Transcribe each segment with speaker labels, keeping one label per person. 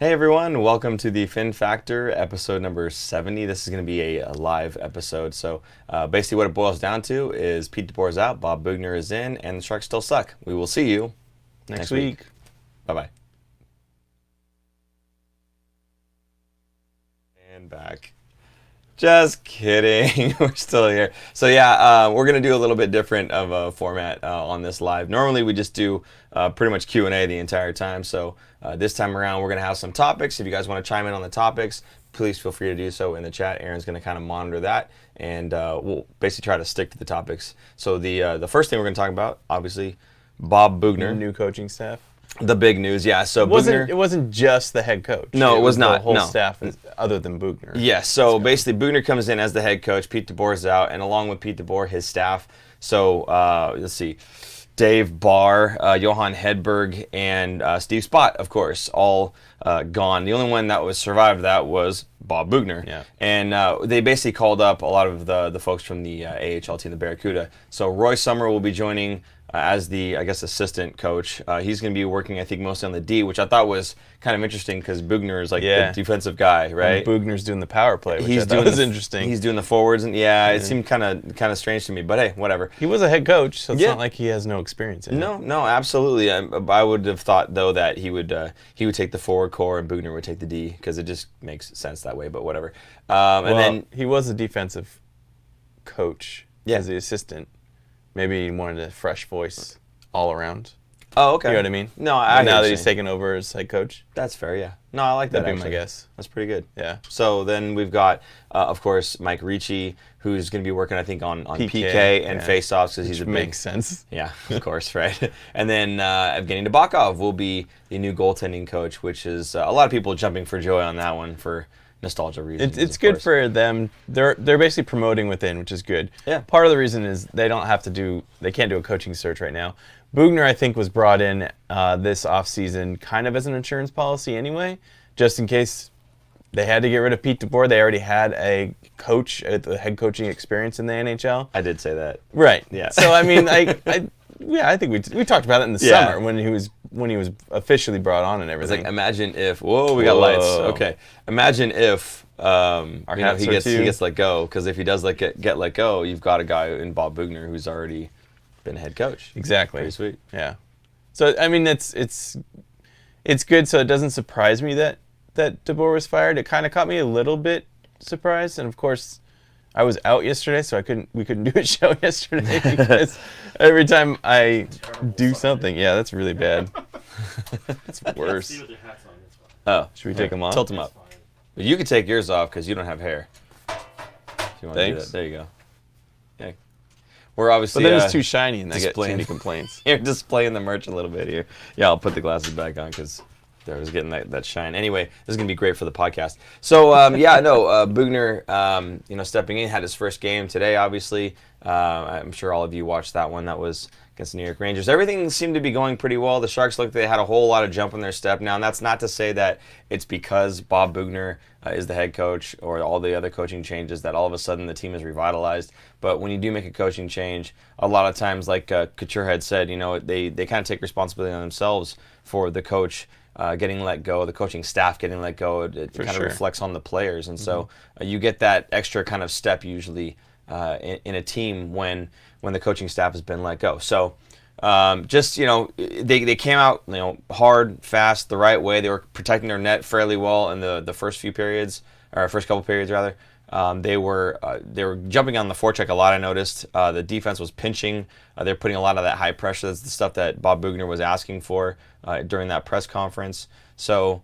Speaker 1: Hey everyone, welcome to the Fin Factor episode number 70. This is going to be a live episode. So basically what it boils down to is Pete DeBoer's out, Bob Boughner is in, and the Sharks still suck. We will see you next week. Bye-bye. And back. Just kidding. We're still here. So yeah, we're going to do a little bit different of a format on this live. Normally we just do pretty much Q&A the entire time. So this time around we're going to have some topics. If you guys want to chime in on the topics, please feel free to do so in the chat. Aaron's going to kind of monitor that, and we'll basically try to stick to the topics. So the first thing we're going to talk about, obviously, Bob Boughner.
Speaker 2: New coaching staff.
Speaker 1: The big news, yeah. So
Speaker 2: It wasn't just the head coach.
Speaker 1: No, it was not.
Speaker 2: The whole
Speaker 1: No.
Speaker 2: staff other than Boughner.
Speaker 1: Yeah, so basically Boughner comes in as the head coach. Pete DeBoer's out, and along with Pete DeBoer, his staff. So let's see. Dave Barr, Johan Hedberg, and Steve Spott, of course, all gone. The only one that was survived that was Bob Boughner.
Speaker 2: Yeah.
Speaker 1: And they basically called up a lot of the folks from the AHL team, the Barracuda. So Roy Summer will be joining as the, I guess, assistant coach. He's going to be working, I think, mostly on the D, which I thought was kind of interesting because Boughner is like the defensive guy, right?
Speaker 2: And Boughner's doing the power play, which I thought was interesting.
Speaker 1: He's doing the forwards, and it seemed kind of strange to me, but hey, whatever.
Speaker 2: He was a head coach, so it's not like he has no experience in it.
Speaker 1: No, absolutely. I would have thought though that he would take the forward core and Boughner would take the D because it just makes sense that way. But whatever. And then
Speaker 2: he was a defensive coach as the assistant. Maybe he wanted a fresh voice all around.
Speaker 1: Oh, okay.
Speaker 2: You know what I mean?
Speaker 1: No,
Speaker 2: now that he's taken over as head coach.
Speaker 1: That's fair, yeah. No, I like that.
Speaker 2: That'd be my guess.
Speaker 1: That's pretty good.
Speaker 2: Yeah.
Speaker 1: So then we've got, of course, Mike Ricci, who's going to be working, I think, on PK and faceoffs because he's a big.
Speaker 2: Makes sense.
Speaker 1: Yeah, of course, right. And then Evgeny Nabokov will be the new goaltending coach, which is a lot of people jumping for joy on that one for nostalgia reasons.
Speaker 2: It's good for them. They're basically promoting within, which is good.
Speaker 1: Yeah.
Speaker 2: Part of the reason is they can't do a coaching search right now. Boughner, I think, was brought in this offseason kind of as an insurance policy anyway, just in case they had to get rid of Pete DeBoer. They already had a coach, the head coaching experience in the NHL.
Speaker 1: I did say that.
Speaker 2: Right.
Speaker 1: Yeah.
Speaker 2: So I mean, I think we talked about it in the summer when he was officially brought on and everything.
Speaker 1: It's like, imagine if we got lights. Okay. Imagine if he gets let go, because if he does get let go, you've got a guy in Bob Boughner who's already been head coach.
Speaker 2: Exactly.
Speaker 1: Pretty sweet.
Speaker 2: Yeah. So I mean, it's good. So it doesn't surprise me that DeBoer was fired. It kind of caught me a little bit surprised, and of course, I was out yesterday, so we couldn't do a show yesterday because every time I do something, that's really bad. It's worse.
Speaker 1: Oh,
Speaker 2: should we take them off?
Speaker 1: Tilt them up. But you can take yours off because you don't have hair. If you want to do that, there you go. Yeah. We're obviously.
Speaker 2: But then it's too shiny, and I get too
Speaker 1: displaying-
Speaker 2: many complaints.
Speaker 1: You're displaying the merch a little bit here. Yeah, I'll put the glasses back on because I was getting that shine. Anyway, this is going to be great for the podcast. So, Boughner, stepping in, had his first game today, obviously. I'm sure all of you watched that one. That was against the New York Rangers. Everything seemed to be going pretty well. The Sharks looked like they had a whole lot of jump in their step now, and that's not to say that it's because Bob Boughner is the head coach or all the other coaching changes that all of a sudden the team is revitalized. But when you do make a coaching change, a lot of times, like Couture had said, they kind of take responsibility on themselves for the coach getting let go, the coaching staff getting let go. It kind of reflects on the players. And so you get that extra kind of step usually in a team when the coaching staff has been let go. So they came out hard, fast, the right way. They were protecting their net fairly well in the first few periods, or first couple periods rather. They were jumping on the forecheck a lot, I noticed. The defense was pinching. They're putting a lot of that high pressure. That's the stuff that Bob Boughner was asking for during that press conference. So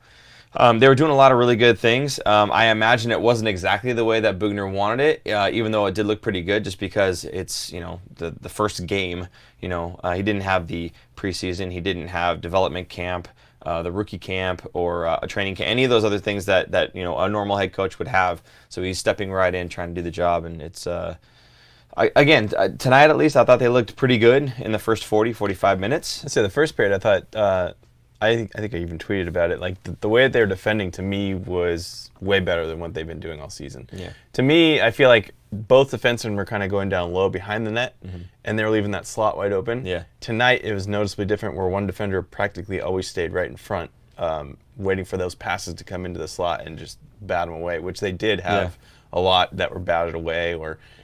Speaker 1: they were doing a lot of really good things. I imagine it wasn't exactly the way that Boughner wanted it, even though it did look pretty good just because it's, the first game. He didn't have the preseason. He didn't have development camp. The rookie camp or a training camp, any of those other things that a normal head coach would have. So he's stepping right in, trying to do the job, and it's tonight at least I thought they looked pretty good in the first 45 minutes.
Speaker 2: I'd say the first period I thought I think I even tweeted about it. Like the way that they were defending to me was way better than what they've been doing all season.
Speaker 1: Yeah.
Speaker 2: To me, I feel like both defensemen were kind of going down low behind the net, and they were leaving that slot wide open.
Speaker 1: Yeah.
Speaker 2: Tonight, it was noticeably different, where one defender practically always stayed right in front, waiting for those passes to come into the slot and just bat them away, which they did have a lot that were batted away.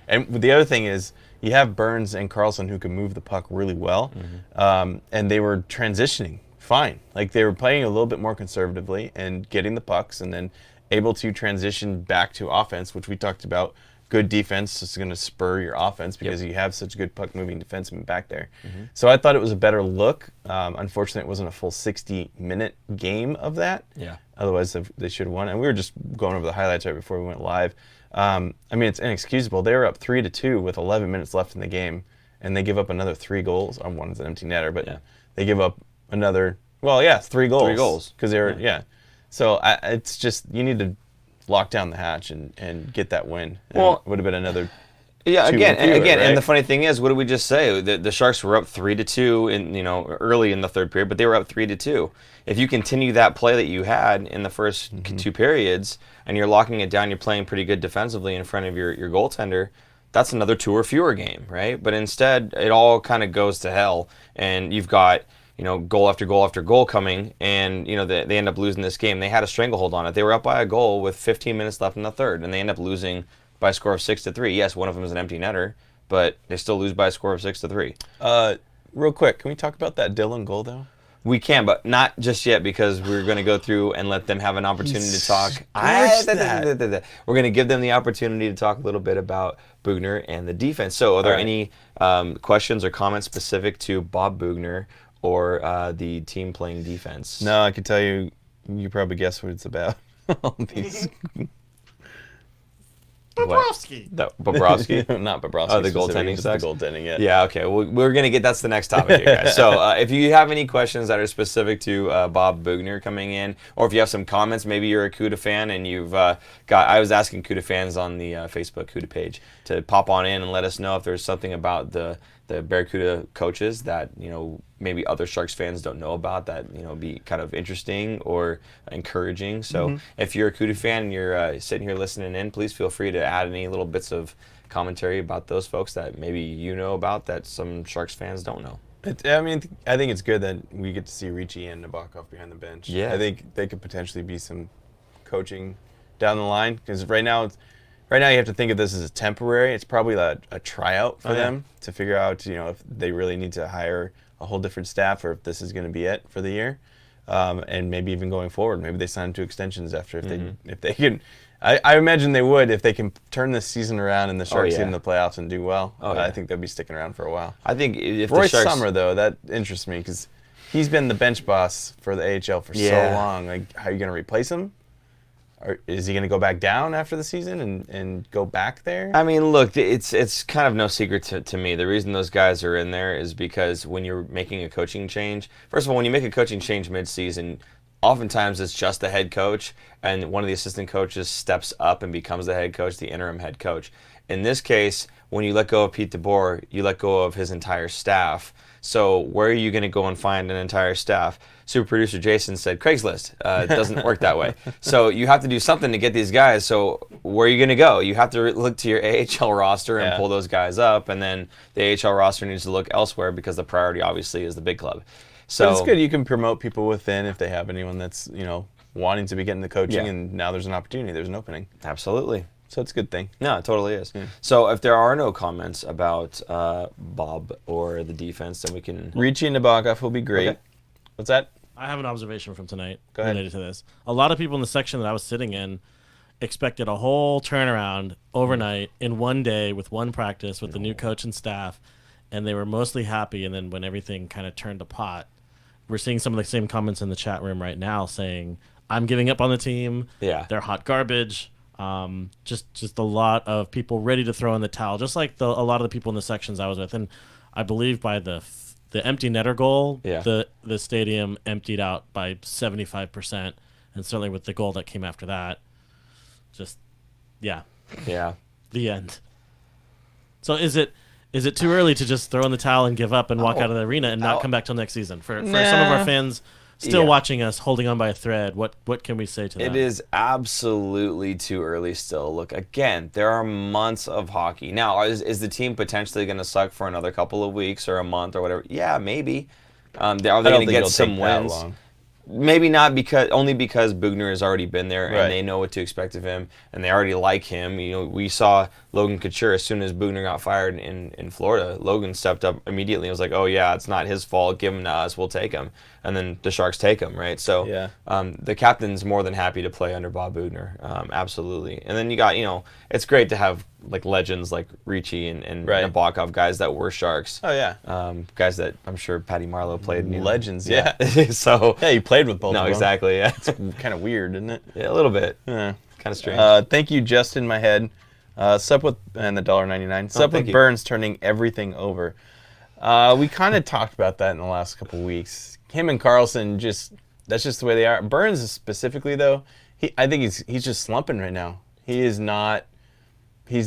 Speaker 2: And the other thing is you have Burns and Carlson who can move the puck really well, and they were transitioning fine. Like they were playing a little bit more conservatively and getting the pucks and then able to transition back to offense, which we talked about. Good defense is going to spur your offense because you have such good puck-moving defensemen back there. So I thought it was a better look. Unfortunately, it wasn't a full 60-minute game of that.
Speaker 1: Yeah.
Speaker 2: Otherwise, they should have won. And we were just going over the highlights right before we went live. I mean, it's inexcusable. They were up 3-2 with 11 minutes left in the game, and they give up another 3 goals. One's an empty netter, but they give up another, 3 goals.
Speaker 1: 3 goals.
Speaker 2: Because they were, So it's just, you need to lock down the hatch and get that win. Well, it would have been another.
Speaker 1: Yeah, again,
Speaker 2: right?
Speaker 1: And the funny thing is, what did we just say? The Sharks were up 3-2 in early in the third period, but they were up 3-2. If you continue that play that you had in the first 2 periods, and you're locking it down, you're playing pretty good defensively in front of your goaltender. That's another 2 or fewer game, right? But instead, it all kind of goes to hell, and you've got goal after goal after goal coming, and they end up losing this game. They had a stranglehold on it. They were up by a goal with 15 minutes left in the third, and they end up losing by a score of 6-3. Yes, one of them is an empty netter, but they still lose by a score of 6-3.
Speaker 2: Real quick, can we talk about that Dillon goal though?
Speaker 1: We can, but not just yet because we're going to go through and let them have an opportunity to talk. We're going to give them the opportunity to talk a little bit about Boughner and the defense. So, are there any questions or comments specific to Bob Boughner or the team playing defense?
Speaker 2: No, I can tell you. You probably guess what it's about. All these.
Speaker 3: Bobrovsky.
Speaker 1: Bobrovsky?
Speaker 2: Not Bobrovsky.
Speaker 1: Oh, the goaltending sucks?
Speaker 2: The goaltending, yeah.
Speaker 1: Yeah, okay. Well, we're going to get, that's the next topic here, guys. So if you have any questions that are specific to Bob Boughner coming in, or if you have some comments, maybe you're a CUDA fan and you've I was asking CUDA fans on the Facebook CUDA page to pop on in and let us know if there's something about the Barracuda coaches that maybe other Sharks fans don't know about that be kind of interesting or encouraging. So if you're a CUDA fan and you're sitting here listening in, please feel free to add any little bits of commentary about those folks that maybe about that some Sharks fans don't know.
Speaker 2: I think it's good that we get to see Ricci and Nabokov behind the bench.
Speaker 1: Yeah.
Speaker 2: I think they could potentially be some coaching down the line because right now you have to think of this as a temporary. It's probably a tryout for them to figure out, if they really need to hire a whole different staff or if this is going to be it for the year, and maybe even going forward. Maybe they sign 2 extensions after if they can. I imagine they would if they can turn this season around and the Sharks get in the playoffs and do well. I think they'll be sticking around for a while.
Speaker 1: I think if
Speaker 2: Roy
Speaker 1: the Sharks...
Speaker 2: Summer though, that interests me because he's been the bench boss for the AHL for so long. Like, how are you going to replace him? Or is he going to go back down after the season and go back there?
Speaker 1: I mean, look, it's kind of no secret to me. The reason those guys are in there is because when you're making a coaching change, first of all, when you make a coaching change mid-season, oftentimes it's just the head coach, and one of the assistant coaches steps up and becomes the head coach, the interim head coach. In this case, when you let go of Pete DeBoer, you let go of his entire staff. So where are you going to go and find an entire staff? Super producer Jason said Craigslist. It doesn't work that way. So you have to do something to get these guys. So where are you going to go? You have to look to your AHL roster and pull those guys up, and then the AHL roster needs to look elsewhere because the priority obviously is the big club. So
Speaker 2: but it's good. You can promote people within if they have anyone that's wanting to be getting the coaching, and now there's an opportunity. There's an opening.
Speaker 1: Absolutely.
Speaker 2: So it's a good thing.
Speaker 1: No, it totally is. Yeah. So if there are no comments about Bob or the defense, then we can...
Speaker 2: Ricci and Nabokov will be great. Okay. What's that?
Speaker 3: I have an observation from tonight
Speaker 2: related
Speaker 3: to this. A lot of people in the section that I was sitting in expected a whole turnaround overnight in one day with one practice with the new coach and staff, and they were mostly happy. And then when everything kind of turned to pot, we're seeing some of the same comments in the chat room right now saying, I'm giving up on the team.
Speaker 1: Yeah.
Speaker 3: They're hot garbage. Just a lot of people ready to throw in the towel, just like a lot of the people in the sections I was with. And I believe by the empty netter goal, the stadium emptied out by 75%, and certainly with the goal that came after that, the end. So is it too early to just throw in the towel and give up and walk out of the arena and not come back till next season? For some of our fans still watching us, holding on by a thread, what can we say to that?
Speaker 1: It is absolutely too early still. Look, again, there are months of hockey. Now, is the team potentially going to suck for another couple of weeks or a month or whatever? Yeah, maybe. Are they going to get some wins? Maybe not only because Boughner has already been there
Speaker 2: Right.
Speaker 1: and they know what to expect of him and they already like him. You know, we saw Logan Couture as soon as Boughner got fired in Florida. Logan stepped up immediately and was like, "Oh yeah, it's not his fault. Give him to us. We'll take him." And then the Sharks take him, right? So
Speaker 2: Yeah.
Speaker 1: the captain's more than happy to play under Bob Boughner, absolutely. And then you got, it's great to have like legends like Ricci and
Speaker 2: Right.
Speaker 1: Nabokov, guys that were Sharks.
Speaker 2: Oh yeah.
Speaker 1: Guys that I'm sure Patty Marlowe played.
Speaker 2: Legends,
Speaker 1: yeah. So
Speaker 2: Yeah, you played with both
Speaker 1: no,
Speaker 2: of them.
Speaker 1: exactly, yeah.
Speaker 2: Kind of weird, isn't it?
Speaker 1: Yeah, a little bit.
Speaker 2: Yeah.
Speaker 1: Kind of strange.
Speaker 2: Thank you, Justin, my head. Sup with and the $1.99. Sup
Speaker 1: thank
Speaker 2: with
Speaker 1: you.
Speaker 2: Burns turning everything over. We kind of talked about that in the last couple of weeks. Him and Carlson that's just the way they are. Burns specifically though, I think he's just slumping right now. He's not. I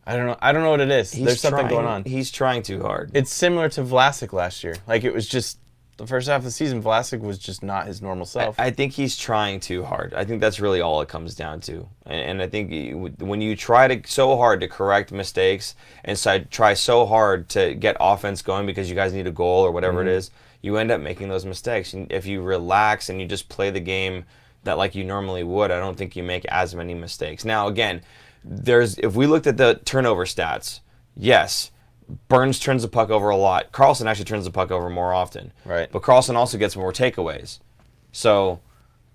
Speaker 2: don't know what it is. There's something going on.
Speaker 1: He's trying too hard.
Speaker 2: It's similar to Vlasic last year. Like it was just the first half of the season. Vlasic was just not his normal self.
Speaker 1: I think he's trying too hard. I think that's really all it comes down to. And I think when you try so hard to correct mistakes and try so hard to get offense going because you guys need a goal or whatever it is, you end up making those mistakes. And if you relax and you just play the game that like you normally would, I don't think you make as many mistakes. Now, again, if we looked at the turnover stats, yes, Burns turns the puck over a lot. Carlson actually turns the puck over more often.
Speaker 2: Right.
Speaker 1: But Carlson also gets more takeaways. So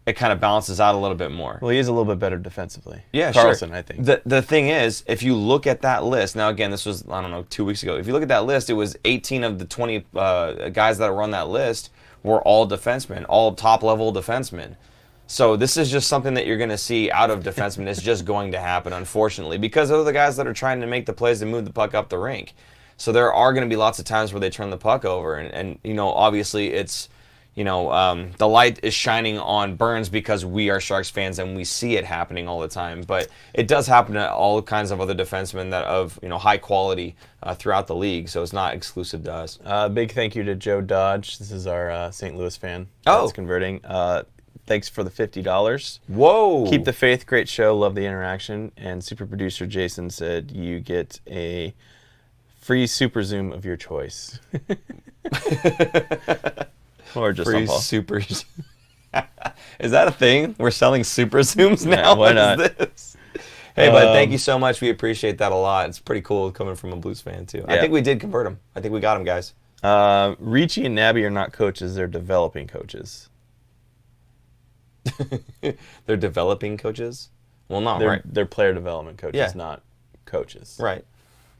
Speaker 1: it kind of balances out a little bit more.
Speaker 2: Well, he is a little bit better defensively.
Speaker 1: Yeah,
Speaker 2: Carlson,
Speaker 1: sure.
Speaker 2: I think.
Speaker 1: The thing is, if you look at that list, now again, this was, 2 weeks ago. If you look at that list, it was 18 of the 20 guys that were on that list were all defensemen, all top-level defensemen. So this is just something that you're going to see out of defensemen. It's just going to happen, unfortunately, because those are the guys that are trying to make the plays and move the puck up the rink. So there are going to be lots of times where they turn the puck over, and obviously it's, the light is shining on Burns because we are Sharks fans and we see it happening all the time. But it does happen to all kinds of other defensemen that of high quality throughout the league. So it's not exclusive to us.
Speaker 2: Big thank you to Joe Dodge. This is our St. Louis fan.
Speaker 1: Oh.
Speaker 2: That's converting. Thanks for the $50.
Speaker 1: Whoa!
Speaker 2: Keep the faith. Great show. Love the interaction. And super producer Jason said you get a free super zoom of your choice. Or just
Speaker 1: free
Speaker 2: on Paul.
Speaker 1: super. Is that a thing? We're selling super zooms now.
Speaker 2: why
Speaker 1: What is
Speaker 2: not?
Speaker 1: this? Hey, bud, thank you so much. We appreciate that a lot. It's pretty cool coming from a Blues fan too. I
Speaker 2: Yeah.
Speaker 1: think we did convert them. I think we got them, guys.
Speaker 2: Ricci and Nabby are not coaches. They're developing coaches.
Speaker 1: They're developing coaches. Well, no, right?
Speaker 2: They're player development coaches,
Speaker 1: Yeah.
Speaker 2: not coaches.
Speaker 1: Right.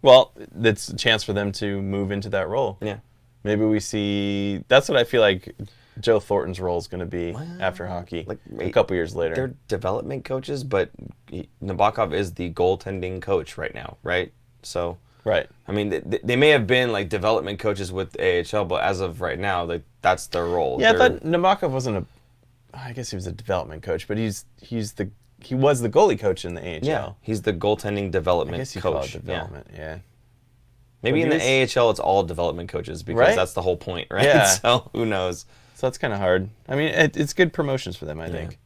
Speaker 2: Well, it's a chance for them to move into that role.
Speaker 1: Yeah.
Speaker 2: Maybe we see. That's what I feel like Joe Thornton's role is going to be after hockey,
Speaker 1: like,
Speaker 2: a couple years later.
Speaker 1: They're development coaches, but Nabokov is the goaltending coach right now, right? So,
Speaker 2: Right.
Speaker 1: I mean, they may have been like development coaches with AHL, but as of right now, like that's their role.
Speaker 2: Yeah, I thought Nabokov wasn't I guess he was a development coach, but he was the goalie coach in the AHL.
Speaker 1: Yeah, he's the goaltending
Speaker 2: I
Speaker 1: development
Speaker 2: guess you
Speaker 1: coach.
Speaker 2: call it development. Yeah.
Speaker 1: Maybe
Speaker 2: But
Speaker 1: in
Speaker 2: he
Speaker 1: the
Speaker 2: was-
Speaker 1: AHL, it's all development coaches because
Speaker 2: Right?
Speaker 1: that's the whole point, right?
Speaker 2: Yeah.
Speaker 1: So who knows?
Speaker 2: So that's kind of hard. I mean, it's good promotions for them, I think.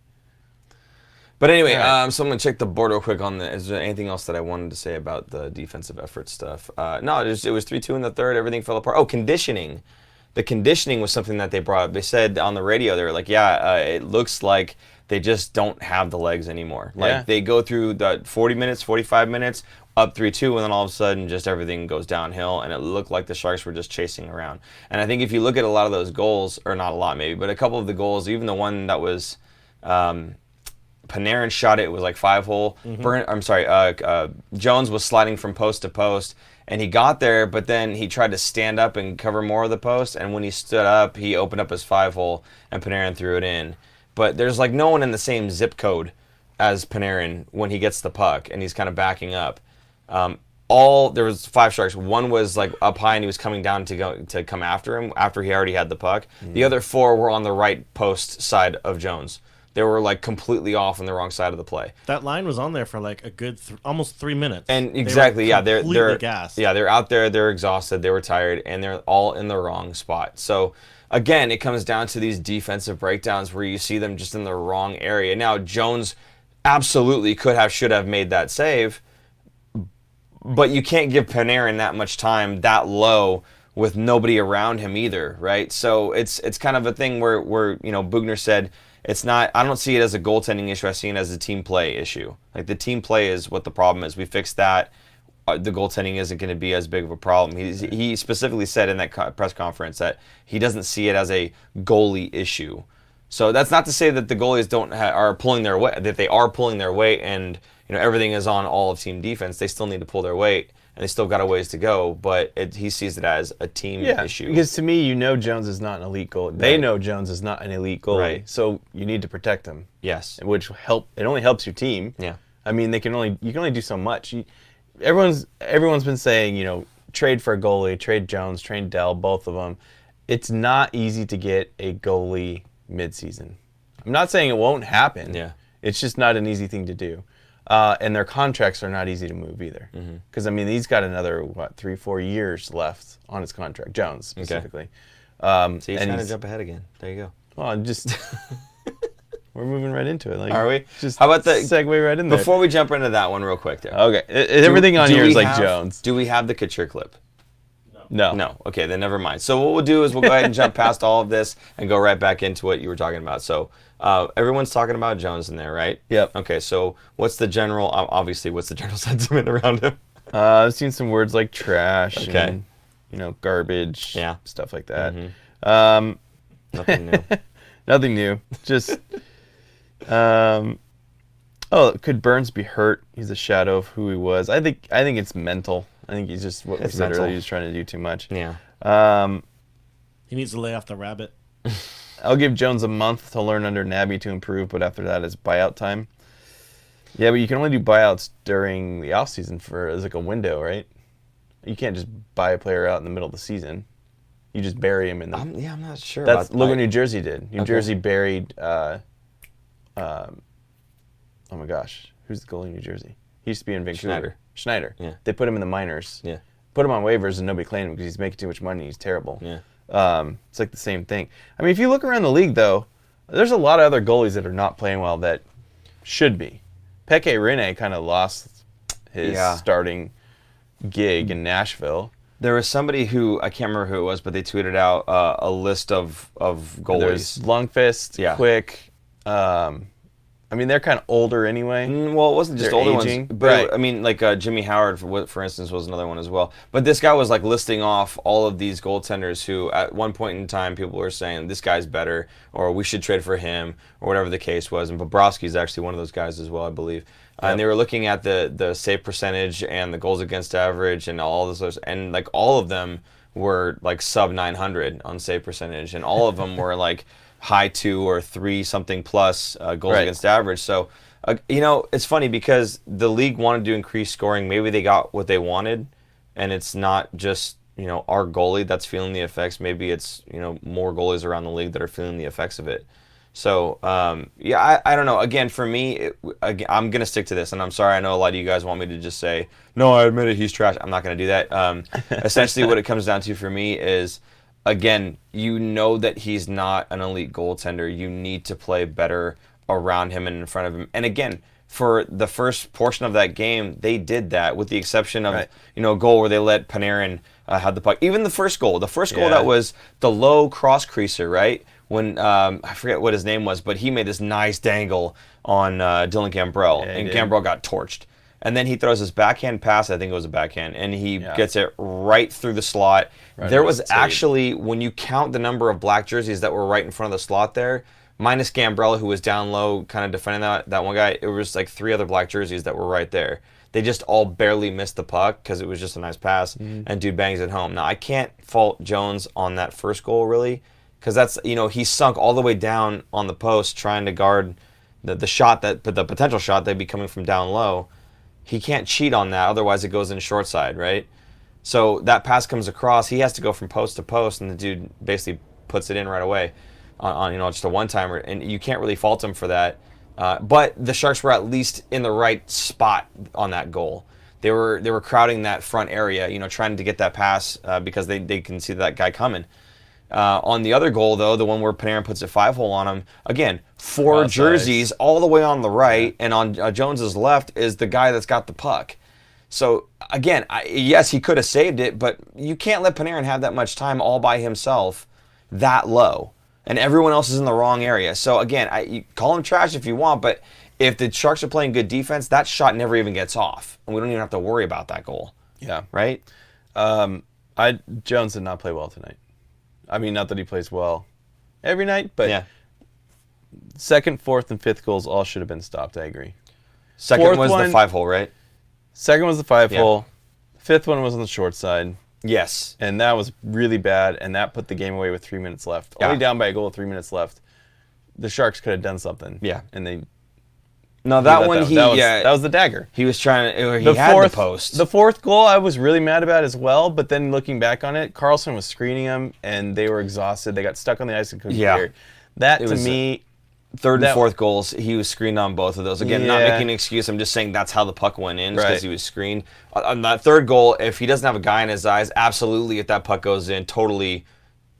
Speaker 1: But anyway,
Speaker 2: All right.
Speaker 1: so I'm going to check the board real quick on the. Is there anything else that I wanted to say about the defensive effort stuff? No, it was 3-2 in the third. Everything fell apart. Oh, conditioning. The conditioning was something that they brought up. They said on the radio, they were like, it looks like they just don't have the legs anymore. Like
Speaker 2: Yeah.
Speaker 1: they go through the 40 minutes, 45 minutes, up 3-2, and then all of a sudden just everything goes downhill, and it looked like the Sharks were just chasing around. And I think if you look at a lot of those goals, or not a lot maybe, but a couple of the goals, even the one that was Panarin shot it was like 5-hole. Jones was sliding from post to post, and he got there, but then he tried to stand up and cover more of the post, and when he stood up, he opened up his 5-hole, and Panarin threw it in. But there's like no one in the same zip code as Panarin when he gets the puck, and he's kind of backing up. There was 5 Sharks. One was like up high, and he was coming down to come after him after he already had the puck. The other 4 were on the right post side of Jones. They were like completely off on the wrong side of the play.
Speaker 3: That line was on there for like a good almost 3 minutes.
Speaker 1: And
Speaker 3: They were
Speaker 1: exactly, they're
Speaker 3: completely gassed.
Speaker 1: Yeah, they're out there, they're exhausted, they were tired, and they're all in the wrong spot. So again, it comes down to these defensive breakdowns where you see them just in the wrong area. Now, Jones absolutely should have made that save, but you can't give Panarin that much time that low with nobody around him either, right? So it's kind of a thing where Boughner said it's not. I don't see it as a goaltending issue. I see it as a team play issue. Like the team play is what the problem is. We fixed that. The goaltending isn't going to be as big of a problem. He specifically said in that press conference that he doesn't see it as a goalie issue. So that's not to say that the goalies are pulling their weight. That they are pulling their weight, and everything is on all of team defense. They still need to pull their weight, and they still got a ways to go. But he sees it as a team issue.
Speaker 2: Because to me, Jones is not an elite goalie. They know Jones is not an elite goalie,
Speaker 1: Right.
Speaker 2: so you need to protect him.
Speaker 1: Yes.
Speaker 2: Which it only helps your team.
Speaker 1: Yeah.
Speaker 2: I mean, you can only do so much. Everyone's been saying, trade for a goalie, trade Jones, trade Dell, both of them. It's not easy to get a goalie midseason. I'm not saying it won't happen.
Speaker 1: Yeah.
Speaker 2: It's just not an easy thing to do. And their contracts are not easy to move either. Because, he's got another, 3-4 years left on his contract, Jones specifically.
Speaker 1: So he's trying to jump ahead again. There you go.
Speaker 2: Well, just... We're moving right into it.
Speaker 1: Are we?
Speaker 2: Just
Speaker 1: how about the
Speaker 2: segue right in there?
Speaker 1: Before we jump into that one real quick there.
Speaker 2: Okay. Everything on here is like Jones.
Speaker 1: Do we have the Couture clip?
Speaker 2: No.
Speaker 1: No. Okay, then never mind. So what we'll do is we'll go ahead and jump past all of this and go right back into what you were talking about. So everyone's talking about Jones in there, right?
Speaker 2: Yep.
Speaker 1: Okay, so what's the general sentiment around him?
Speaker 2: I've seen some words like trash
Speaker 1: Okay.
Speaker 2: and, garbage,
Speaker 1: Yeah.
Speaker 2: stuff like that.
Speaker 1: Nothing new.
Speaker 2: Nothing new. Just, could Burns be hurt? He's a shadow of who he was. I think it's mental. I think he's just, what we said earlier, he's trying to do too much.
Speaker 1: Yeah.
Speaker 3: He needs to lay off the rabbit.
Speaker 2: I'll give Jones a month to learn under Nabby to improve, but after that it's buyout time. Yeah, but you can only do buyouts during the offseason as like a window, right? You can't just buy a player out in the middle of the season. You just bury him in the...
Speaker 1: I'm not sure
Speaker 2: That's
Speaker 1: about
Speaker 2: look what New Jersey did. New
Speaker 1: Okay.
Speaker 2: Jersey buried... oh my gosh. Who's the goalie in New Jersey? He used to be in Vancouver. Schneider.
Speaker 1: Yeah.
Speaker 2: They put him in the minors.
Speaker 1: Yeah.
Speaker 2: Put him on waivers and nobody claimed him because he's making too much money. He's terrible.
Speaker 1: Yeah.
Speaker 2: It's like the same thing. I mean, if you look around the league, though, there's a lot of other goalies that are not playing well that should be. Pekka Rinne kind of lost his starting gig in Nashville.
Speaker 1: There was somebody who, I can't remember who it was, but they tweeted out a list of goalies.
Speaker 2: There's Lundqvist, Quick. I mean, they're kind of older anyway.
Speaker 1: Well, it wasn't just
Speaker 2: They're
Speaker 1: older
Speaker 2: aging.
Speaker 1: ones. But
Speaker 2: Right.
Speaker 1: I mean, like Jimmy Howard, for instance, was another one as well. But this guy was like listing off all of these goaltenders who, at one point in time, people were saying this guy's better, or we should trade for him, or whatever the case was. And Bobrovsky's actually one of those guys as well, I believe. And they were looking at the save percentage and the goals against average and all of those, and like all of them were like sub 900 on save percentage, and all of them were like high 2 or 3 something plus goals against average. So, it's funny because the league wanted to increase scoring. Maybe they got what they wanted, and it's not just our goalie that's feeling the effects. Maybe it's more goalies around the league that are feeling the effects of it. So, I don't know. Again, for me, I'm going to stick to this, and I'm sorry, I know a lot of you guys want me to just say, no, I admit it, he's trash. I'm not going to do that. Essentially, what it comes down to for me is, again, that he's not an elite goaltender. You need to play better around him and in front of him. And again, for the first portion of that game, they did that, with the exception of a goal where they let Panarin have the puck. Even the first goal that was the low cross creaser, right? When I forget what his name was, but he made this nice dangle on Dillon Gambrell, and Gambrell got torched. And then he throws his backhand pass, I think it was a backhand, and he gets it right through the slot. There was actually, when you count the number of black jerseys that were right in front of the slot there, minus Gambrell, who was down low kind of defending that one guy, it was like 3 other black jerseys that were right there. They just all barely missed the puck because it was just a nice pass, and dude bangs it home. Now, I can't fault Jones on that first goal, really, because that's, he sunk all the way down on the post trying to guard the shot, the potential shot that'd be coming from down low. He can't cheat on that, otherwise it goes in short side, right? So that pass comes across, he has to go from post to post, and the dude basically puts it in right away on just a one-timer, and you can't really fault him for that. But the Sharks were at least in the right spot on that goal. They were crowding that front area, trying to get that pass because they can see that guy coming. On the other goal, though, the one where Panarin puts a 5-hole on him, again, 4 jerseys all the way on the right, and on Jones's left is the guy that's got the puck. So again, yes, he could have saved it, but you can't let Panarin have that much time all by himself that low. And everyone else is in the wrong area. So again, you call him trash if you want, but if the Sharks are playing good defense, that shot never even gets off. And we don't even have to worry about that goal.
Speaker 2: Yeah.
Speaker 1: Right?
Speaker 2: Jones did not play well tonight. I mean, not that he plays well every night, but
Speaker 1: yeah.
Speaker 2: Second, fourth, and fifth goals all should have been stopped. I agree.
Speaker 1: Second
Speaker 2: Fourth
Speaker 1: was
Speaker 2: one,
Speaker 1: the 5-hole, right?
Speaker 2: Second was the 5-hole. Fifth one was on the short side.
Speaker 1: Yes.
Speaker 2: And that was really bad, and that put the game away with 3 minutes left.
Speaker 1: Yeah.
Speaker 2: Only down by a goal with 3 minutes left. The Sharks could have done something.
Speaker 1: Yeah.
Speaker 2: And they...
Speaker 1: No, that one,
Speaker 2: that was the dagger.
Speaker 1: He was trying to... He had the post.
Speaker 2: The fourth goal I was really mad about as well, but then looking back on it, Karlsson was screening him, and they were exhausted. They got stuck on the ice and couldn't get here. That, to me...
Speaker 1: Third and fourth goals, he was screened on both of those. Again, not making an excuse. I'm just saying that's how the puck went in because he was screened. On that third goal, if he doesn't have a guy in his eyes, absolutely, if that puck goes in, totally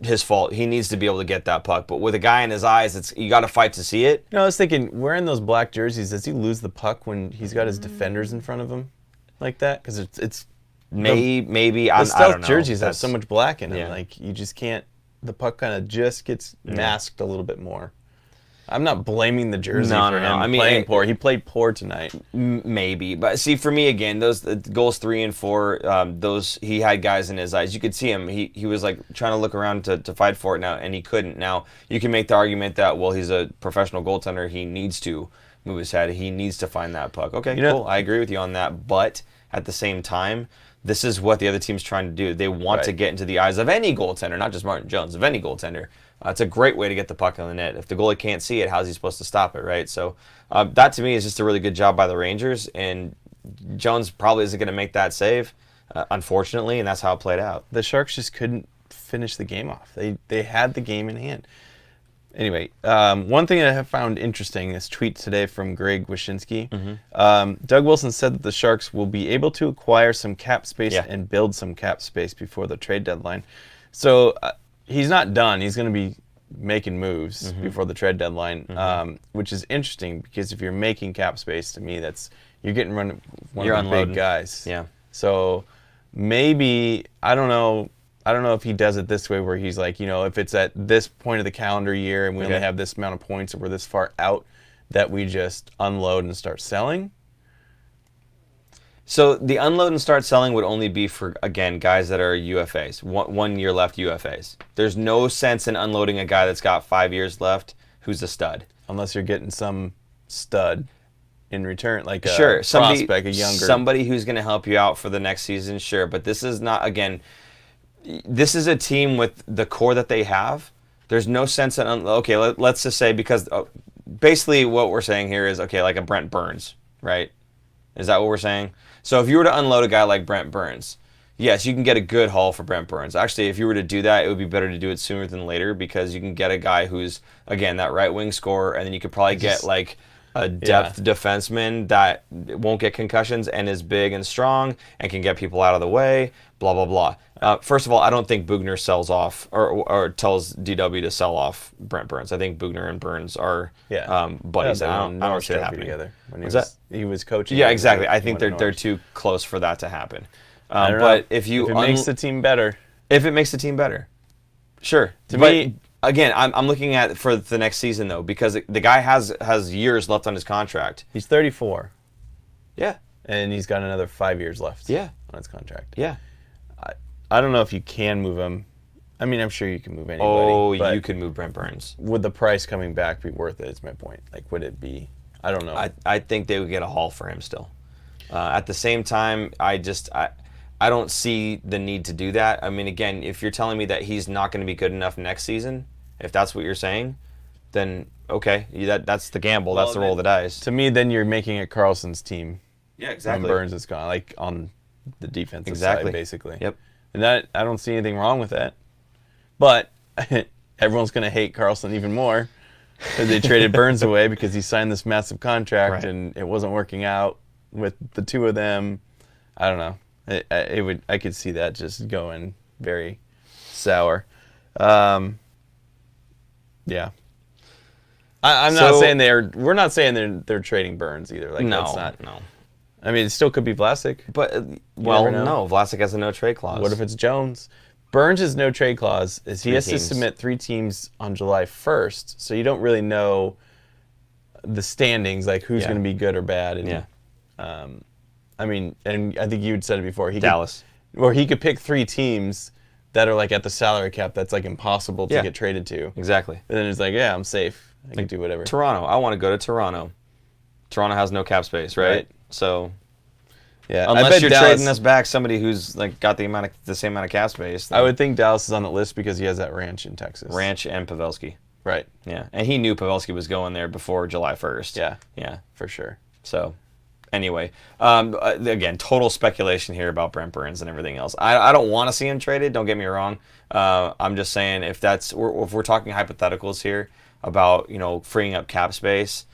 Speaker 1: his fault. He needs to be able to get that puck. But with a guy in his eyes, you got to fight to see it.
Speaker 2: You know, I was thinking, wearing those black jerseys, does he lose the puck when he's got his defenders in front of him like that? Because it's
Speaker 1: maybe.
Speaker 2: The
Speaker 1: I
Speaker 2: stealth
Speaker 1: don't know.
Speaker 2: jerseys have so much black in them.
Speaker 1: Yeah.
Speaker 2: Like, you just can't... The puck kind of just gets masked a little bit more. I'm not blaming the jersey for him playing poor. He played poor tonight.
Speaker 1: Maybe. But see, for me, again, those goals 3 and 4, those he had guys in his eyes. You could see him. He was like trying to look around to fight for it now, and he couldn't. Now, you can make the argument that, well, he's a professional goaltender. He needs to move his head. He needs to find that puck. Okay, cool. I agree with you on that. But at the same time, this is what the other team's trying to do. They want to get into the eyes of any goaltender, not just Martin Jones, of any goaltender. It's a great way to get the puck on the net. If the goalie can't see it, how's he supposed to stop it, right? So that, to me, is just a really good job by the Rangers. And Jones probably isn't going to make that save, unfortunately, and that's how it played out.
Speaker 2: The Sharks just couldn't finish the game off. They had the game in hand. Anyway, one thing I have found interesting, this tweet today from Greg Wyshynski. Doug Wilson said that the Sharks will be able to acquire some cap space and build some cap space before the trade deadline. So he's not done. He's going to be making moves before the trade deadline, which is interesting because if you're making cap space, to me, you're getting one of the big guys.
Speaker 1: Yeah.
Speaker 2: So maybe, I don't know if he does it this way where he's like, if it's at this point of the calendar year and we only have this amount of points or we're this far out, that we just unload and start selling.
Speaker 1: So the unload and start selling would only be for, again, guys that are UFAs, 1 year left UFAs. There's no sense in unloading a guy that's got 5 years left who's a stud.
Speaker 2: Unless you're getting some stud in return, like a
Speaker 1: prospect,
Speaker 2: a younger.
Speaker 1: Somebody who's going to help you out for the next season, sure. But this is not, again, this is a team with the core that they have. There's no sense in, let's just say, because basically what we're saying here is, like a Brent Burns, right? Is that what we're saying? So if you were to unload a guy like Brent Burns, yes, you can get a good haul for Brent Burns. Actually, if you were to do that, it would be better to do it sooner than later because you can get a guy who's, again, that right wing scorer, and then you could probably get like a depth defenseman that won't get concussions and is big and strong and can get people out of the way, blah, blah, blah. First of all, I don't think Boughner sells off or tells DW to sell off Brent Burns. I think Boughner and Burns are buddies. I don't see it happening
Speaker 2: together when he was coaching.
Speaker 1: Yeah, exactly. I think they're too close for that to happen. But if it
Speaker 2: makes the team better.
Speaker 1: If it makes the team better, sure. To me, again, I'm looking at for the next season, though, because the guy has years left on his contract.
Speaker 2: He's 34.
Speaker 1: Yeah.
Speaker 2: And he's got another 5 years left on his contract.
Speaker 1: Yeah.
Speaker 2: I don't know if you can move him. I mean, I'm sure you can move anybody.
Speaker 1: Oh, you could move Brent Burns.
Speaker 2: Would the price coming back be worth it is my point. Like, would it be? I don't know.
Speaker 1: I think they would get a haul for him still. At the same time, I don't see the need to do that. I mean, again, if you're telling me that he's not going to be good enough next season, if that's what you're saying, then okay, that's the gamble. That's the roll of the dice.
Speaker 2: To me, then you're making it Karlsson's team.
Speaker 1: Yeah, exactly.
Speaker 2: When Burns is gone, like on the defensive side, basically.
Speaker 1: Yep.
Speaker 2: And that I don't see anything wrong with that. But everyone's going to hate Karlsson even more because they traded Burns away because he signed this massive contract and it wasn't working out with the two of them. I don't know. I could see that just going very sour. Yeah. I'm not saying we're not saying they're trading Burns either. Like,
Speaker 1: no.
Speaker 2: I mean, it still could be Vlasic.
Speaker 1: But
Speaker 2: never know.
Speaker 1: no, Vlasic has a no trade clause.
Speaker 2: What if it's Jones? Burns' no trade clause is he has
Speaker 1: teams.
Speaker 2: to submit 3 teams on July 1st, so you don't really know the standings, like who's going to be good or bad. And, I mean, and I think you'd said it before.
Speaker 1: Dallas.
Speaker 2: Or he could pick 3 teams that are like at the salary cap that's like impossible to get traded to.
Speaker 1: Exactly.
Speaker 2: And then it's like, yeah, I'm safe. I can do whatever.
Speaker 1: Toronto. I want to go to Toronto. Toronto has no cap space, right? So,
Speaker 2: yeah,
Speaker 1: unless you're trading us back somebody who's like got the same amount of cap space.
Speaker 2: I would think Dallas is on the list because he has that ranch in Texas.
Speaker 1: Ranch and Pavelski.
Speaker 2: Right.
Speaker 1: Yeah, and he knew Pavelski was going there before July 1st.
Speaker 2: Yeah.
Speaker 1: Yeah,
Speaker 2: for sure.
Speaker 1: So, anyway, again, total speculation here about Brent Burns and everything else. I don't want to see him traded. Don't get me wrong. I'm just saying if we're talking hypotheticals here about freeing up cap space,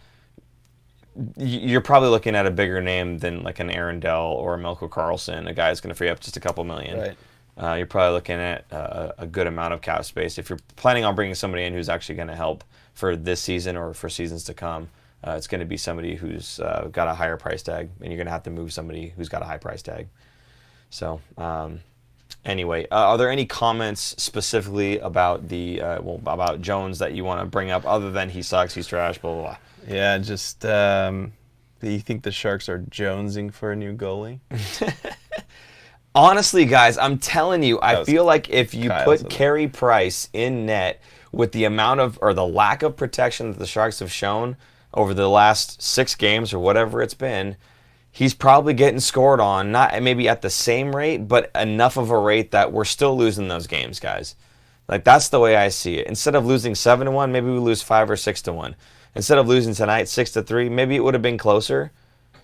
Speaker 1: you're probably looking at a bigger name than like an Aaron Dell or a Melko Karlsson, a guy that's going to free up just a couple million.
Speaker 2: Right.
Speaker 1: You're probably looking at a good amount of cap space. If you're planning on bringing somebody in who's actually going to help for this season or for seasons to come, it's going to be somebody who's got a higher price tag, and you're going to have to move somebody who's got a high price tag. So, anyway, are there any comments specifically about about Jones that you want to bring up other than he sucks, he's trash, blah, blah, blah?
Speaker 2: Yeah, just do you think the Sharks are jonesing for a new goalie?
Speaker 1: Honestly, guys, I'm telling you, I feel like if you put Carey Price in net with the amount of, or the lack of protection that the Sharks have shown over the last 6 games or whatever it's been, he's probably getting scored on, not maybe at the same rate, but enough of a rate that we're still losing those games, guys. Like, that's the way I see it. Instead of losing 7-1, maybe we lose 5 or 6-1. Instead of losing tonight 6-3, maybe it would have been closer,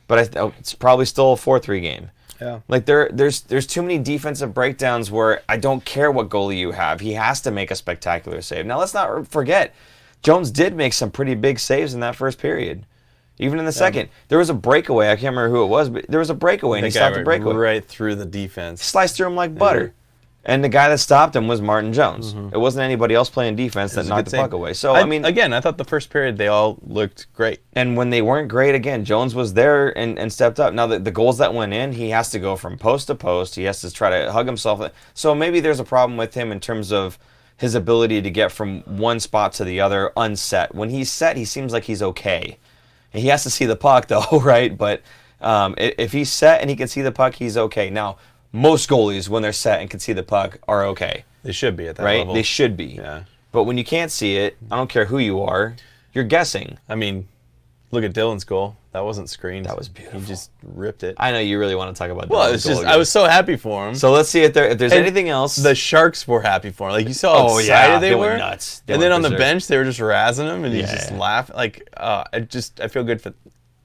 Speaker 1: but it's probably still a 4-3 game.
Speaker 2: Yeah.
Speaker 1: Like there's too many defensive breakdowns where I don't care what goalie you have. He has to make a spectacular save. Now let's not forget, Jones did make some pretty big saves in that first period. Even in the second. There was a breakaway. I can't remember who it was, but there was a breakaway and he stopped the breakaway.
Speaker 2: Right through the defense.
Speaker 1: Sliced through him like butter. And the guy that stopped him was Martin Jones. It wasn't anybody else playing defense that knocked the puck away. So, I mean,
Speaker 2: again, I thought the first period they all looked great.
Speaker 1: And when they weren't great, again, Jones was there and stepped up. Now, the goals that went in, he has to go from post to post. He has to try to hug himself. So maybe there's a problem with him in terms of his ability to get from one spot to the other unset. When he's set, he seems like he's okay. And he has to see the puck, though, right? But if he's set and he can see the puck, he's okay. Now, most goalies, when they're set and can see the puck, are okay.
Speaker 2: They should be at that
Speaker 1: level.
Speaker 2: level.
Speaker 1: They should be.
Speaker 2: Yeah.
Speaker 1: But when you can't see it, I don't care who you are, you're guessing.
Speaker 2: I mean, look at Dillon's goal. That wasn't screened.
Speaker 1: That was beautiful.
Speaker 2: He just ripped it.
Speaker 1: I know you really want to talk about
Speaker 2: Well,
Speaker 1: Dillon's goal.
Speaker 2: I was so happy for him.
Speaker 1: So let's see if there's anything else.
Speaker 2: The Sharks were happy for him. Like, you saw how excited they were.
Speaker 1: Nuts.
Speaker 2: And then on the bench, they were just razzing him, and he just laughed. Like, I feel good for.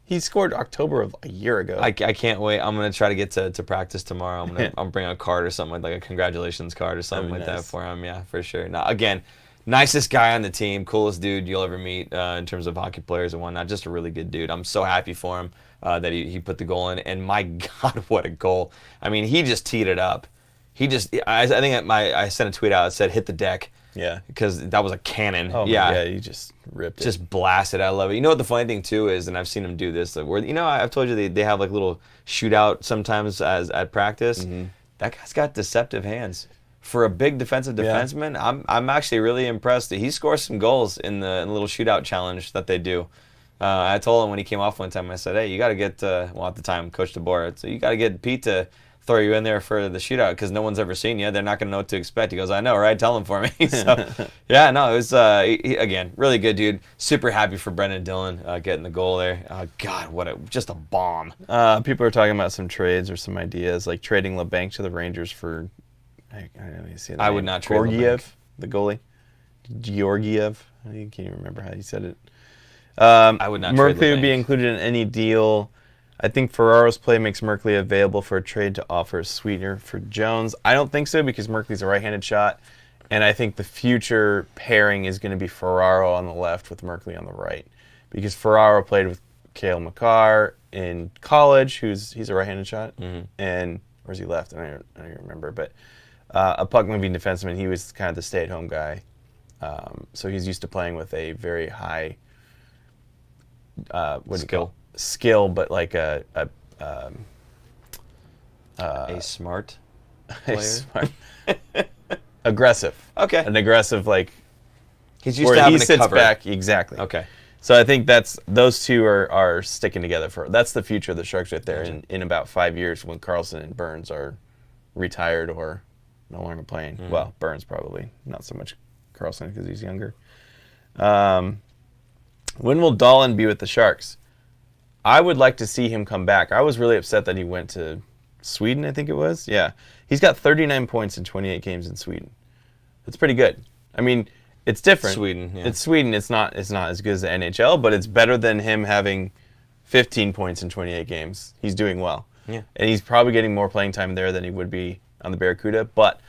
Speaker 2: He scored October of a year ago.
Speaker 1: I can't wait. I'm gonna try to get to practice tomorrow. I'm bring a card or something like a congratulations card or something like that for him. Yeah, for sure. Now, again, nicest guy on the team, coolest dude you'll ever meet in terms of hockey players and whatnot. Just a really good dude. I'm so happy for him that he put the goal in. And my God, what a goal! I mean, he just teed it up. I think I sent a tweet out that said hit the deck.
Speaker 2: Yeah.
Speaker 1: Because that was a cannon.
Speaker 2: Oh, yeah, he just ripped it.
Speaker 1: Just blasted. I love it. You know what the funny thing, too, is, and I've seen him do this, where, I've told you they have like little shootout sometimes at practice. That guy's got deceptive hands. For a big defensive defenseman, I'm actually really impressed. He scores some goals in the little shootout challenge that they do. I told him when he came off one time, I said, hey, you got to get, at the time, Coach DeBoer, so you got to get Pete to throw you in there for the shootout because no one's ever seen you. They're not going to know what to expect. He goes, I know, right? Tell him for me. So, yeah, no, it was, again, really good dude. Super happy for Brendan Dillon getting the goal there. God, just a bomb.
Speaker 2: People are talking about some trades or some ideas, like trading LeBanc to the Rangers for,
Speaker 1: I would not trade
Speaker 2: Georgiev, the goalie. Georgiev. I can't even remember how you said it.
Speaker 1: I would not trade
Speaker 2: Merkley would be included in any deal. I think Ferraro's play makes Merkley available for a trade to offer a sweetener for Jones. I don't think so because Merkley's a right-handed shot, and I think the future pairing is going to be Ferraro on the left with Merkley on the right because Ferraro played with Cale Makar in college, he's a right-handed shot, and where's he left? I don't even remember, but a puck-moving defenseman. He was kind of the stay-at-home guy, so he's used to playing with a very high
Speaker 1: skill.
Speaker 2: Skill, but like a
Speaker 1: a smart player.
Speaker 2: Aggressive.
Speaker 1: Okay.
Speaker 2: An aggressive, like,
Speaker 1: He's used
Speaker 2: where
Speaker 1: to having
Speaker 2: he
Speaker 1: to
Speaker 2: sits
Speaker 1: cover.
Speaker 2: back. Exactly.
Speaker 1: Okay.
Speaker 2: So I think those two are sticking together that's the future of the Sharks right there. In about 5 years, when Carlson and Burns are retired or no longer playing. Well, Burns probably, not so much Carlson because he's younger. When will Dillon be with the Sharks? I would like to see him come back. I was really upset that he went to Sweden, I think it was. Yeah. He's got 39 points in 28 games in Sweden. That's pretty good. I mean, it's different.
Speaker 1: Sweden, yeah.
Speaker 2: It's Sweden. It's not as good as the NHL, but it's better than him having 15 points in 28 games. He's doing well.
Speaker 1: Yeah.
Speaker 2: And he's probably getting more playing time there than he would be on the Barracuda. But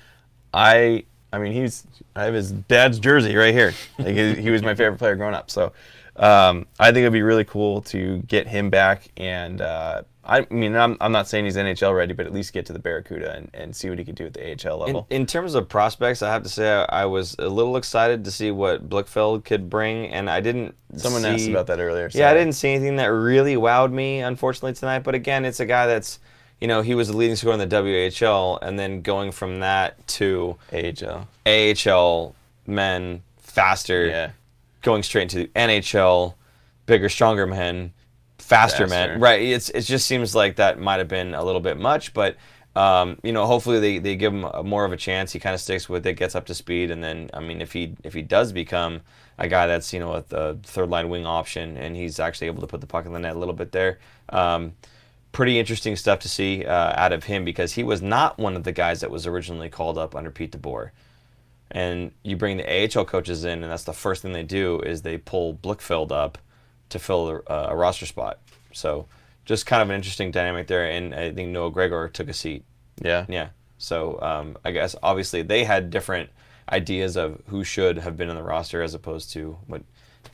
Speaker 2: I mean, I have his dad's jersey right here. Like, he was my favorite player growing up. So I think it'd be really cool to get him back. And I mean, I'm not saying he's NHL ready, but at least get to the Barracuda and see what he can do at the AHL level.
Speaker 1: In terms of prospects, I have to say I was a little excited to see what Blichfeld could bring, and I didn't.
Speaker 2: Someone asked about that earlier.
Speaker 1: Yeah, I didn't see anything that really wowed me, unfortunately, tonight. But again, it's a guy that's, he was the leading scorer in the WHL, and then going from that to AHL men faster, going straight into the NHL, bigger, stronger men. Faster, man. Right. It just seems like that might have been a little bit much, but hopefully they give him more of a chance. He kind of sticks with it, gets up to speed, and then if he does become a guy that's a third line wing option, and he's actually able to put the puck in the net a little bit there. Pretty interesting stuff to see out of him, because he was not one of the guys that was originally called up under Pete DeBoer. And you bring the AHL coaches in, and that's the first thing they do is they pull Blichfeld up to fill a roster spot. So just kind of an interesting dynamic there, and I think Noah Gregor took a seat. Yeah. So I guess obviously they had different ideas of who should have been on the roster as opposed to what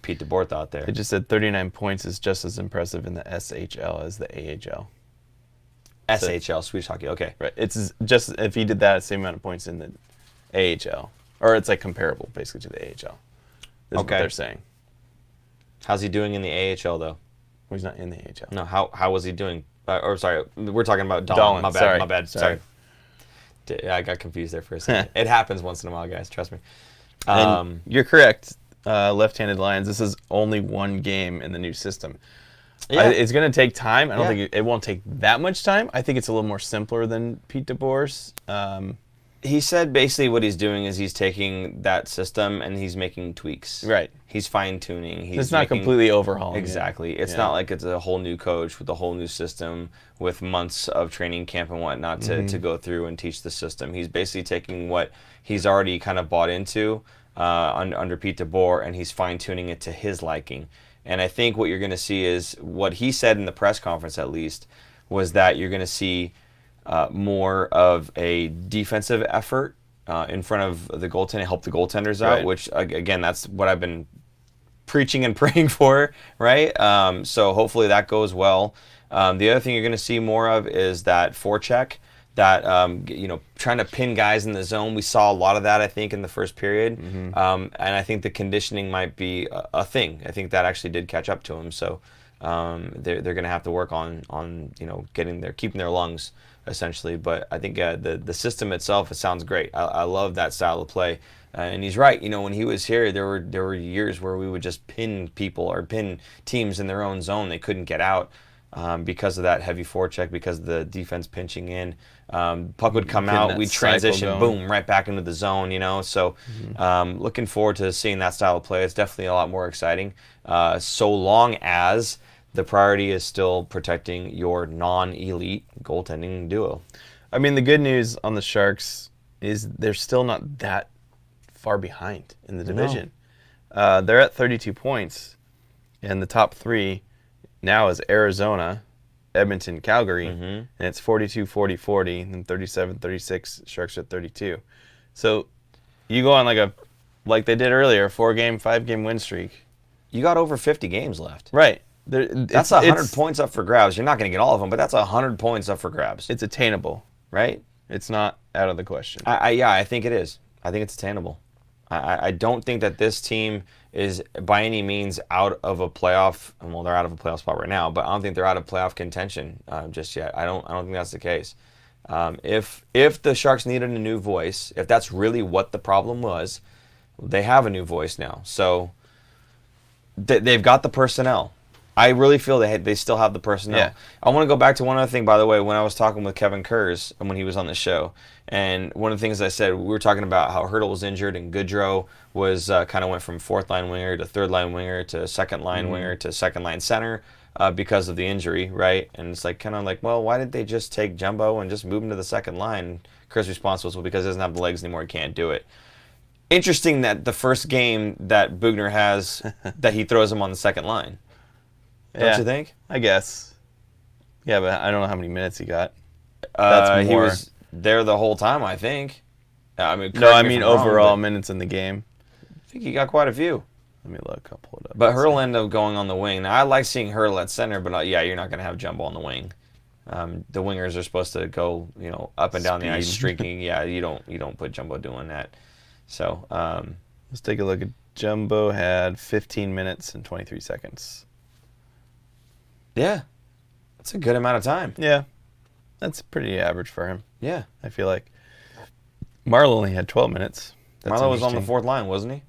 Speaker 1: Pete DeBoer thought there.
Speaker 2: They just said 39 points is just as impressive in the SHL as the AHL.
Speaker 1: SHL, Swedish hockey, okay.
Speaker 2: Right. It's just if he did that same amount of points in the AHL. Or it's like comparable basically to the AHL. That's what they're saying.
Speaker 1: How's he doing in the AHL, though?
Speaker 2: Well, he's not in the AHL.
Speaker 1: No, how was he doing? Sorry, we're talking about
Speaker 2: Dillon.
Speaker 1: My bad. Sorry. I got confused there for a second. It happens once in a while, guys. Trust me.
Speaker 2: And you're correct. Left-handed Lions, this is only one game in the new system.
Speaker 1: Yeah.
Speaker 2: It's going to take time. I don't think it won't take that much time. I think it's a little more simpler than Pete DeBoer's.
Speaker 1: He said basically what he's doing is he's taking that system and he's making tweaks.
Speaker 2: Right.
Speaker 1: He's fine-tuning.
Speaker 2: It's not completely overhauling.
Speaker 1: Exactly. It's not like it's a whole new coach with a whole new system with months of training camp and whatnot to go through and teach the system. He's basically taking what he's already kind of bought into under Pete DeBoer, and he's fine-tuning it to his liking. And I think what you're going to see is what he said in the press conference, at least, was that you're going to see more of a defensive effort in front of the goaltender, help the goaltenders out, which, again, that's what I've been preaching and praying for, right? So hopefully that goes well. The other thing you're going to see more of is that forecheck, that, trying to pin guys in the zone. We saw a lot of that, I think, in the first period. And I think the conditioning might be a thing. I think that actually did catch up to him. So they're going to have to work on keeping their lungs, essentially. But I think the system itself, it sounds great. I love that style of play. And he's right. When he was here, there were years where we would just pin people or pin teams in their own zone. They couldn't get out because of that heavy forecheck, because of the defense pinching in. Puck would come out, we'd transition, boom, right back into the zone. So looking forward to seeing that style of play. It's definitely a lot more exciting, so long as the priority is still protecting your non-elite goaltending duo.
Speaker 2: I mean, the good news on the Sharks is they're still not that far behind in the division. No. They're at 32 points, and the top three now is Arizona, Edmonton, Calgary, and it's 42, 40, 40, and 37, 36, Sharks at 32. So you go on like they did earlier, 4-game, 5-game win streak.
Speaker 1: You got over 50 games left.
Speaker 2: Right.
Speaker 1: That's 100 points up for grabs. You're not going to get all of them, but that's 100 points up for grabs.
Speaker 2: It's attainable.
Speaker 1: Right?
Speaker 2: It's not out of the question.
Speaker 1: I think it is. I think it's attainable. I don't think that this team is by any means out of a playoff. Well, they're out of a playoff spot right now, but I don't think they're out of playoff contention just yet. I don't think that's the case. If the Sharks needed a new voice, if that's really what the problem was, they have a new voice now. So they've got the personnel. I really feel they still have the personnel.
Speaker 2: Yeah.
Speaker 1: I want to go back to one other thing, by the way, when I was talking with Kevin Kurz when he was on the show. And one of the things I said, we were talking about how Hertl was injured and Goodrow was kind of went from fourth-line winger to third-line winger to second-line winger to second-line center because of the injury, right? And it's like kind of like, well, why didn't they just take Jumbo and just move him to the second line? Kurz's response was, well, because he doesn't have the legs anymore, he can't do it. Interesting that the first game that Boughner has, that he throws him on the second line. Don't you think?
Speaker 2: I guess. Yeah, but I don't know how many minutes he got. That's
Speaker 1: He
Speaker 2: more.
Speaker 1: was there the whole time, I think. I mean,
Speaker 2: No, I
Speaker 1: correct me
Speaker 2: mean
Speaker 1: if I'm wrong,
Speaker 2: overall
Speaker 1: but
Speaker 2: minutes in the game.
Speaker 1: I think he got quite a few.
Speaker 2: Let me look. I'll pull it up.
Speaker 1: But Hertl ended up going on the wing. Now, I like seeing Hertl at center, but yeah, you're not going to have Jumbo on the wing. The wingers are supposed to go, up and down the ice,
Speaker 2: Speed.
Speaker 1: streaking. Yeah, you don't put Jumbo doing that. So,
Speaker 2: Let's take a look at Jumbo had 15 minutes and 23 seconds.
Speaker 1: yeah, that's a good amount of time.
Speaker 2: Yeah, that's pretty average for him,
Speaker 1: Yeah,
Speaker 2: I feel like. Marlowe only had 12 minutes. That's
Speaker 1: Marlowe was on the
Speaker 2: interesting.
Speaker 1: fourth line, wasn't he?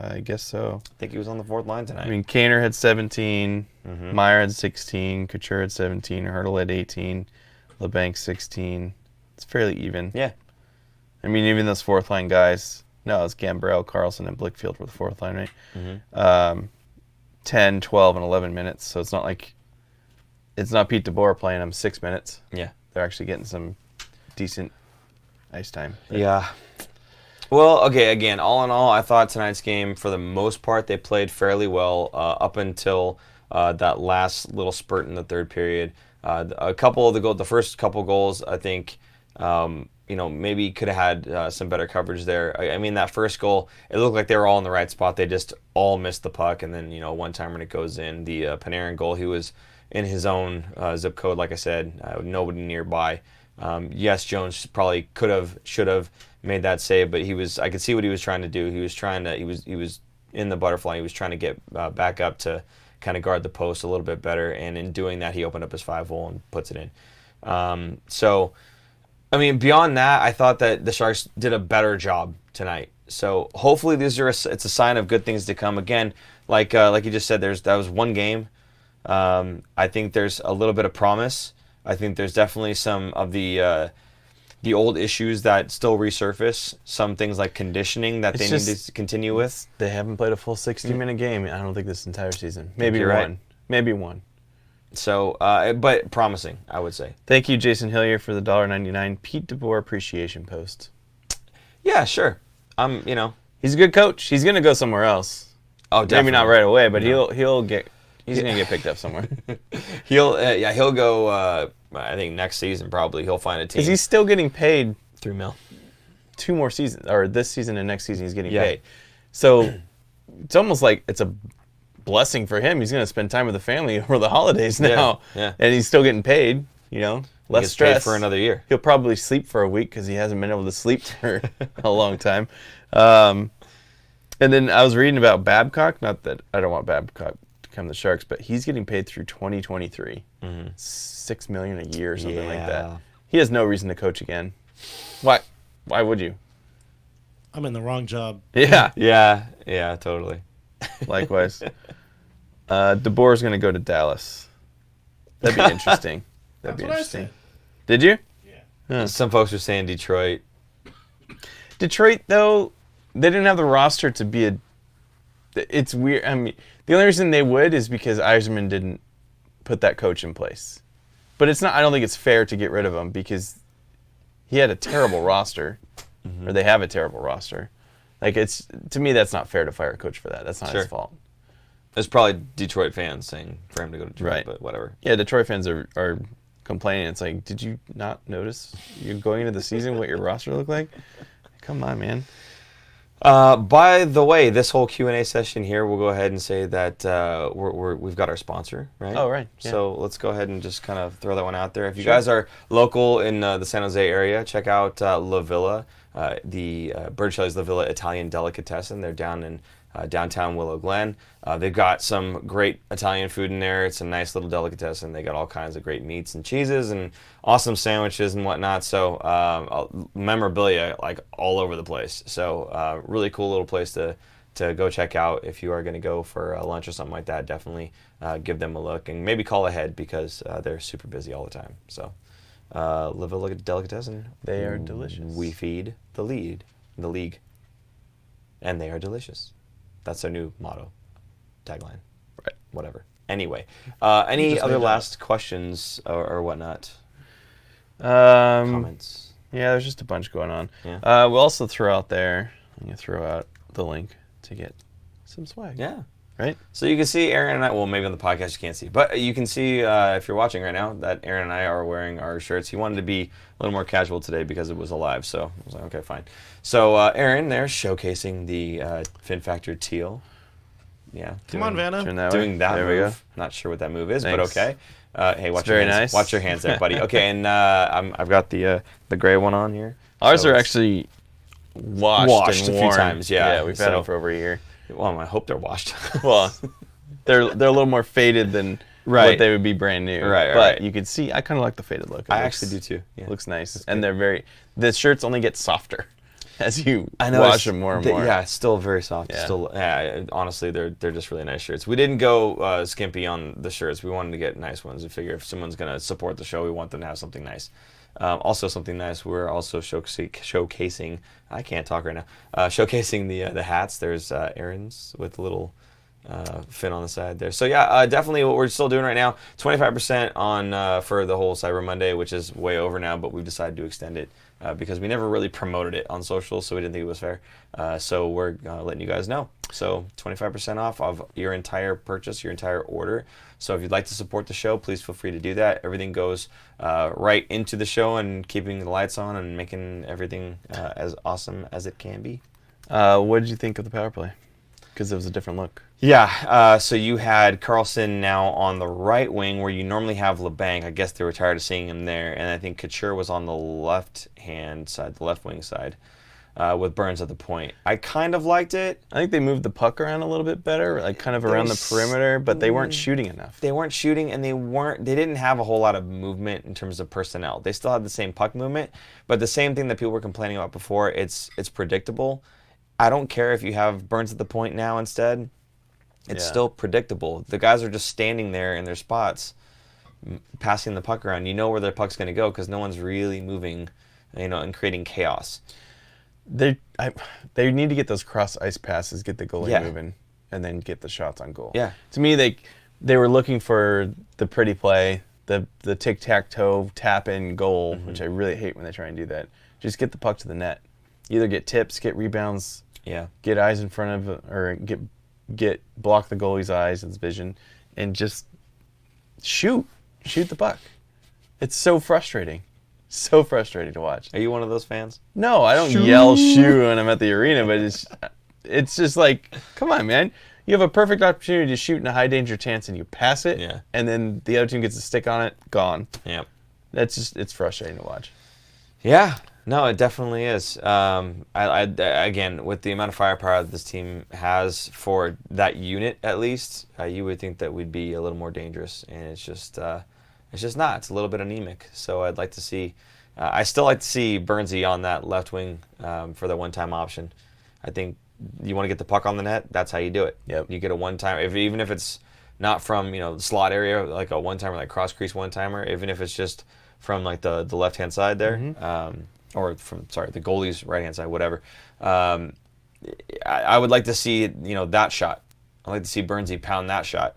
Speaker 2: I guess so.
Speaker 1: I think he was on the fourth line tonight.
Speaker 2: I mean, Kaner had 17,
Speaker 1: Mhm.
Speaker 2: Meyer had 16, Couture had 17, Hertl had 18, LeBanc 16. It's fairly even.
Speaker 1: yeah,
Speaker 2: I mean, even those fourth line guys. No, it's Gambrell, Carlson, and Blickfield were the fourth line, right?
Speaker 1: Mhm.
Speaker 2: 10, 12, and 11 minutes. So it's not like it's not Pete DeBoer playing them 6 minutes.
Speaker 1: yeah.
Speaker 2: They're actually getting some decent ice time.
Speaker 1: Yeah. Well, okay, again, all in all, I thought tonight's game, for the most part, they played fairly well up until that last little spurt in the third period. A couple of the first couple goals, I think, maybe could have had some better coverage there. I mean, that first goal, it looked like they were all in the right spot. They just all missed the puck, and then, one time when it goes in, the Panarin goal, he was in his own zip code, like I said, nobody nearby. Yes, Jones probably should have made that save, but I could see what he was trying to do. He was in the butterfly. He was trying to get back up to kind of guard the post a little bit better, and in doing that, he opened up his 5-hole and puts it in. So, I mean, beyond that, I thought that the Sharks did a better job tonight. So hopefully it's a sign of good things to come. Again, like you just said, that was one game. I think there's a little bit of promise. I think there's definitely some of the old issues that still resurface. Some things like conditioning that they need to continue with.
Speaker 2: They haven't played a full 60-minute game, I don't think, this entire season. Maybe
Speaker 1: you're
Speaker 2: one.
Speaker 1: right.
Speaker 2: Maybe one.
Speaker 1: So, but promising, I would say.
Speaker 2: Thank you, Jason Hillier, for the $1.99 Pete DeBoer appreciation post.
Speaker 1: Yeah, sure.
Speaker 2: He's a good coach. He's going to go somewhere else.
Speaker 1: Oh, definitely.
Speaker 2: Maybe not right away, but
Speaker 1: No.
Speaker 2: he's going to get picked up somewhere.
Speaker 1: He'll go. I think next season probably he'll find a team.
Speaker 2: Because he's still getting paid
Speaker 1: $3 million.
Speaker 2: 2 more seasons, or this season and next season he's getting
Speaker 1: Yeah.
Speaker 2: paid. So it's almost like it's a blessing for him. He's going to spend time with the family over the holidays now.
Speaker 1: Yeah.
Speaker 2: And he's still getting paid, less
Speaker 1: Gets
Speaker 2: stress.
Speaker 1: paid for another year.
Speaker 2: He'll probably sleep for a week because he hasn't been able to sleep for a long time. And then I was reading about Babcock. Not that I don't want Babcock to come to the Sharks, but he's getting paid through 2023. $6 million a year or something like that.
Speaker 1: Yeah.
Speaker 2: He has no reason to coach again. Why would you?
Speaker 3: I'm in the wrong job.
Speaker 2: Yeah.
Speaker 1: Yeah, totally.
Speaker 2: Likewise. DeBoer's going to go to Dallas. That'd be interesting. That'd be
Speaker 3: That's what I
Speaker 2: interesting.
Speaker 3: said.
Speaker 2: Did you?
Speaker 3: Yeah.
Speaker 1: Some folks are saying Detroit.
Speaker 2: Detroit, though, they didn't have the roster to be it's weird. I mean, the only reason they would is because Yzerman didn't put that coach in place. But it's not. I don't think it's fair to get rid of him because he had a terrible roster, or they have a terrible roster. Like, to me, that's not fair to fire a coach for that. That's not his fault.
Speaker 1: There's probably Detroit fans saying for him to go to Detroit,
Speaker 2: Right.
Speaker 1: but whatever.
Speaker 2: Yeah, Detroit fans are complaining. It's like, did you not notice you're going into the season what your roster looked like? Come on, man.
Speaker 1: By the way, this whole Q&A session here, we'll go ahead and say that we've got our sponsor, right?
Speaker 2: Oh, right. Yeah.
Speaker 1: So let's go ahead and just kind of throw that one out there. If you guys are local in the San Jose area, check out La Villa, the Bird Shelley's La Villa Italian Delicatessen. They're down in downtown Willow Glen. They've got some great Italian food in there. It's a nice little delicatessen. They got all kinds of great meats and cheeses and awesome sandwiches and whatnot. So memorabilia like all over the place. So really cool little place to go check out if you are going to go for lunch or something like that. Definitely give them a look and maybe call ahead because they're super busy all the time. So La Villa Delicatessen.
Speaker 2: They are delicious.
Speaker 1: We feed the league, and they are delicious. That's their new motto, tagline,
Speaker 2: right?
Speaker 1: Whatever. Anyway, any other last questions or whatnot? Comments.
Speaker 2: Yeah, there's just a bunch going on.
Speaker 1: Yeah.
Speaker 2: We'll also throw out there. I'm gonna throw out the link to get some swag.
Speaker 1: Yeah.
Speaker 2: Right.
Speaker 1: So you can see Aaron and I. Well, maybe on the podcast you can't see, but you can see if you're watching right now that Aaron and I are wearing our shirts. He wanted to be a little more casual today because it was alive. So I was like, okay, fine. So Aaron there showcasing the Fin Factor teal. Yeah.
Speaker 3: Come on, Vanna.
Speaker 1: Doing that
Speaker 2: there
Speaker 1: move.
Speaker 2: We go.
Speaker 1: Not sure what that move is,
Speaker 2: Thanks.
Speaker 1: but okay. Hey, watch
Speaker 2: It's
Speaker 1: your
Speaker 2: very
Speaker 1: hands.
Speaker 2: nice.
Speaker 1: Watch your hands there, buddy. Okay, and I've got the gray one on here.
Speaker 2: Ours
Speaker 1: So
Speaker 2: are
Speaker 1: it's
Speaker 2: actually washed
Speaker 1: a
Speaker 2: and
Speaker 1: few
Speaker 2: worn.
Speaker 1: times. Yeah.
Speaker 2: Yeah, we've had them for over a year.
Speaker 1: Well, I hope they're washed.
Speaker 2: Well, they're a little more faded than
Speaker 1: Right.
Speaker 2: what they would be brand new.
Speaker 1: Right,
Speaker 2: But
Speaker 1: right.
Speaker 2: you can see, I kind of like the faded look.
Speaker 1: I actually do too. Yeah.
Speaker 2: Looks nice, and the shirts only get softer as you
Speaker 1: I know
Speaker 2: wash them more and more.
Speaker 1: Yeah, it's still very soft.
Speaker 2: Yeah.
Speaker 1: Still, honestly, they're just really nice shirts. We didn't go skimpy on the shirts. We wanted to get nice ones. We figure if someone's gonna support the show, we want them to have something nice. Also, something nice. We're also showcasing. I can't talk right now. Showcasing the hats. There's Aaron's with a little fin on the side there. So yeah, definitely what we're still doing right now. 25% on for the whole Cyber Monday, which is way over now, but we've decided to extend it because we never really promoted it on social, so we didn't think it was fair. So we're letting you guys know. So 25% off of your entire purchase, your entire order. So if you'd like to support the show, please feel free to do that. Everything goes right into the show and keeping the lights on and making everything as awesome as it can be.
Speaker 2: What did you think of the power play? Because it was a different look.
Speaker 1: Yeah, so you had Carlson now on the right wing where you normally have LeBanc. I guess they were tired of seeing him there. And I think Couture was on the left-hand side, the left wing side, with Burns at the point. I kind of liked it.
Speaker 2: I think they moved the puck around a little bit better, like kind of around the perimeter, but they weren't shooting enough.
Speaker 1: They weren't shooting, and they didn't have a whole lot of movement in terms of personnel. They still had the same puck movement, but the same thing that people were complaining about before, it's predictable. I don't care if you have Burns at the point now instead. It's still predictable. The guys are just standing there in their spots, passing the puck around. You know where their puck's going to go because no one's really moving, and creating chaos.
Speaker 2: They need to get those cross ice passes, get the goalie
Speaker 1: Yeah.
Speaker 2: moving, and then get the shots on goal.
Speaker 1: Yeah.
Speaker 2: To me, they were looking for the pretty play, the tic-tac-toe tap-in goal, which I really hate when they try and do that. Just get the puck to the net. Either get tips, get rebounds, get eyes in front of, or get block the goalie's eyes, his vision, and just shoot the puck. It's so frustrating. So frustrating to watch.
Speaker 1: Are you one of those fans?
Speaker 2: No, I don't yell shoot when I'm at the arena, but it's just like, come on, man. You have a perfect opportunity to shoot in a high danger chance and you pass it, and then the other team gets a stick on it, gone.
Speaker 1: Yeah.
Speaker 2: It's frustrating to watch.
Speaker 1: Yeah. No, it definitely is. Again, with the amount of firepower that this team has for that unit, at least, you would think that we'd be a little more dangerous, and it's just not. It's a little bit anemic. So I'd like to see. I still like to see Burnsy on that left wing for the one-time option. I think you want to get the puck on the net. That's how you do it.
Speaker 2: Yep.
Speaker 1: You get a one-time, even if it's not from the slot area, like a one-timer, like cross crease one-timer. Even if it's just from like the left-hand side there. Or from the goalie's right hand side, whatever. I would like to see that shot. I'd like to see Burnsy pound that shot,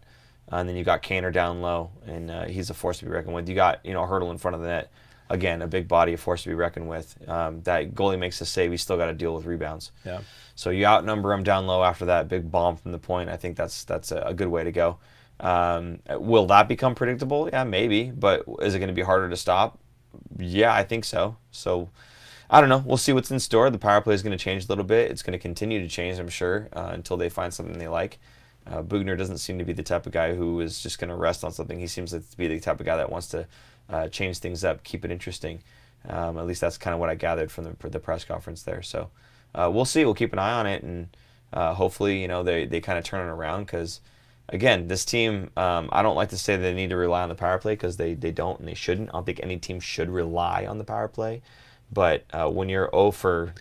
Speaker 1: and then you got Kaner down low, and he's a force to be reckoned with. You got Hurdle in front of the net, again a big body, a force to be reckoned with. That goalie makes a save, he's still got to deal with rebounds.
Speaker 2: Yeah.
Speaker 1: So you outnumber him down low after that big bomb from the point. I think that's a good way to go. Will that become predictable? Yeah, maybe. But is it going to be harder to stop? Yeah, I think so. So I don't know. We'll see what's in store. The power play is going to change a little bit. It's going to continue to change, I'm sure, until they find something they like. Boughner doesn't seem to be the type of guy who is just going to rest on something. He seems to be the type of guy that wants to change things up, keep it interesting. At least that's kind of what I gathered from the press conference there. So we'll see. We'll keep an eye on it, and hopefully, they kind of turn it around because, again, this team, I don't like to say they need to rely on the power play because they don't and they shouldn't. I don't think any team should rely on the power play. But when you're 0 for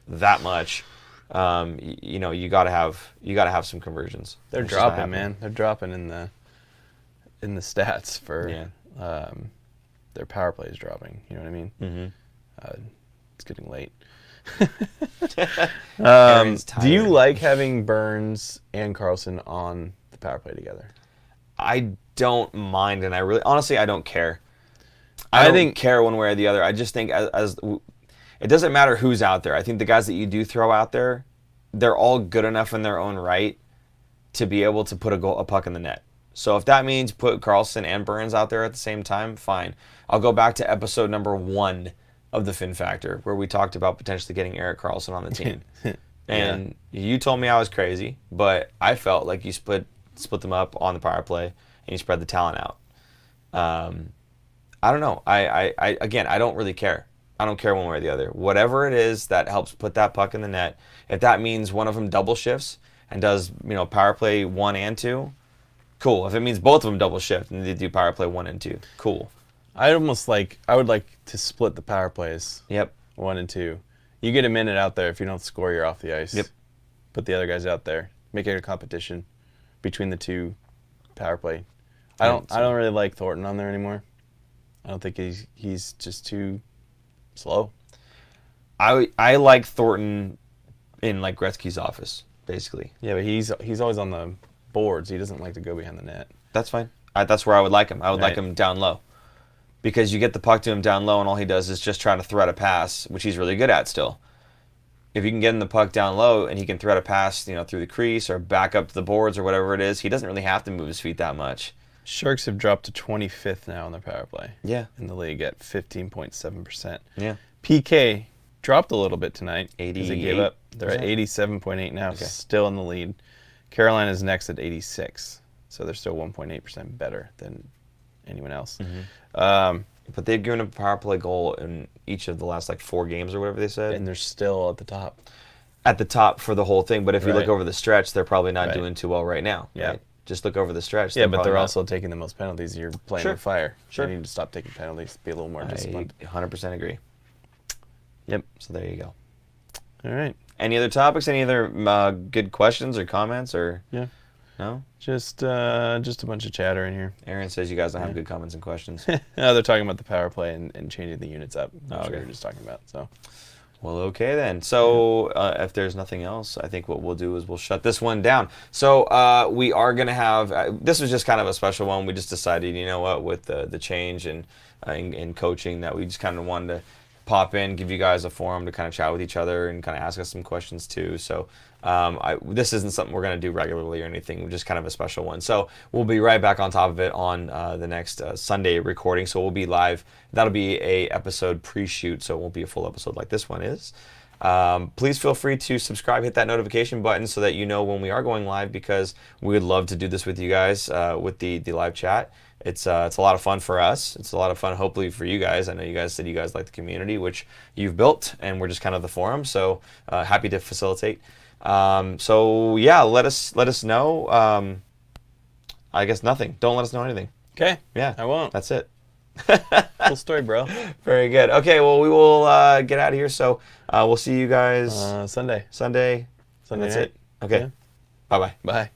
Speaker 1: that much, you gotta have some conversions.
Speaker 2: They're dropping, man. They're dropping in the stats for their power play is dropping. You know what I mean? Mm-hmm. It's getting late. Do you like having Burns and Karlsson on the power play together?
Speaker 1: I don't mind, and honestly, I don't care. I don't care one way or the other. I just think as it doesn't matter who's out there. I think the guys that you do throw out there, they're all good enough in their own right to be able to put a puck in the net. So if that means put Karlsson and Burns out there at the same time, fine. I'll go back to episode number 1 of the Fin Factor, where we talked about potentially getting Erik Karlsson on the team. And you told me I was crazy, but I felt like you split them up on the power play and you spread the talent out. I don't know. Again, I don't really care. I don't care one way or the other. Whatever it is that helps put that puck in the net, if that means one of them double shifts and does power play 1 and 2, cool. If it means both of them double shift and they do power play 1 and 2, cool.
Speaker 2: I would like to split the power plays.
Speaker 1: Yep.
Speaker 2: 1 and 2. You get a minute out there. If you don't score, you're off the ice.
Speaker 1: Yep.
Speaker 2: Put the other guys out there. Make it a competition between the two power play. I don't really like Thornton on there anymore. I don't think he's just too slow.
Speaker 1: I like Thornton in like Gretzky's office, basically.
Speaker 2: Yeah, but he's always on the boards. He doesn't like to go behind the net.
Speaker 1: That's fine. That's where I would like him. I would like him down low. Because you get the puck to him down low and all he does is just try to thread a pass, which he's really good at still. If you can get him the puck down low and he can thread a pass, through the crease or back up to the boards or whatever it is, he doesn't really have to move his feet that much.
Speaker 2: Sharks have dropped to 25th now on their power play.
Speaker 1: Yeah.
Speaker 2: In the league at 15.7%.
Speaker 1: Yeah.
Speaker 2: PK dropped a little bit tonight.
Speaker 1: 88.
Speaker 2: They gave up. They're at 87.8 now, still in the lead. Carolina's next at 86, so they're still 1.8% better than anyone else.
Speaker 1: Mm-hmm. But they've given up a power play goal in each of the last 4 games or whatever they said.
Speaker 2: And they're still at the top.
Speaker 1: At the top for the whole thing, but if you look over the stretch, they're probably not doing too well right now.
Speaker 2: Yeah.
Speaker 1: Right? Just look over the stretch.
Speaker 2: Yeah, but they're also taking the most penalties. You're playing with fire.
Speaker 1: Sure.
Speaker 2: You need to stop taking penalties. Be a little more disciplined.
Speaker 1: I 100% agree.
Speaker 2: Yep.
Speaker 1: So there you go.
Speaker 2: All right.
Speaker 1: Any other topics? Any other good questions or comments? Or
Speaker 2: yeah.
Speaker 1: No?
Speaker 2: Just a bunch of chatter in here.
Speaker 1: Aaron says you guys don't have good comments and questions.
Speaker 2: No, they're talking about the power play and changing the units up. That's what we were just talking about. So.
Speaker 1: Well, okay then. So if there's nothing else, I think what we'll do is we'll shut this one down. So we are going to have, this was just kind of a special one. We just decided, with the change and in coaching, that we just kind of wanted to pop in, give you guys a forum to kind of chat with each other and kind of ask us some questions too. So this isn't something we're going to do regularly or anything. We're just kind of a special one. So we'll be right back on top of it on the next Sunday recording. So we'll be live. That'll be a episode pre-shoot, so it won't be a full episode like this one is. Please feel free to subscribe, hit that notification button so that you know when we are going live, because we would love to do this with you guys with the live chat. It's a lot of fun for us. It's a lot of fun, hopefully, for you guys. I know you guys said you guys like the community, which you've built, and we're just kind of the forum. So happy to facilitate. So yeah, let us know. I guess nothing. Don't let us know anything.
Speaker 2: Okay.
Speaker 1: Yeah,
Speaker 2: I won't.
Speaker 1: That's it.
Speaker 2: Cool story, bro.
Speaker 1: Very good. Okay, well, we will get out of here. So we'll see you guys
Speaker 2: Sunday.
Speaker 1: Sunday.
Speaker 2: Sunday
Speaker 1: That's
Speaker 2: night.
Speaker 1: it. Okay.
Speaker 2: Yeah.
Speaker 1: Bye-bye.
Speaker 2: Bye.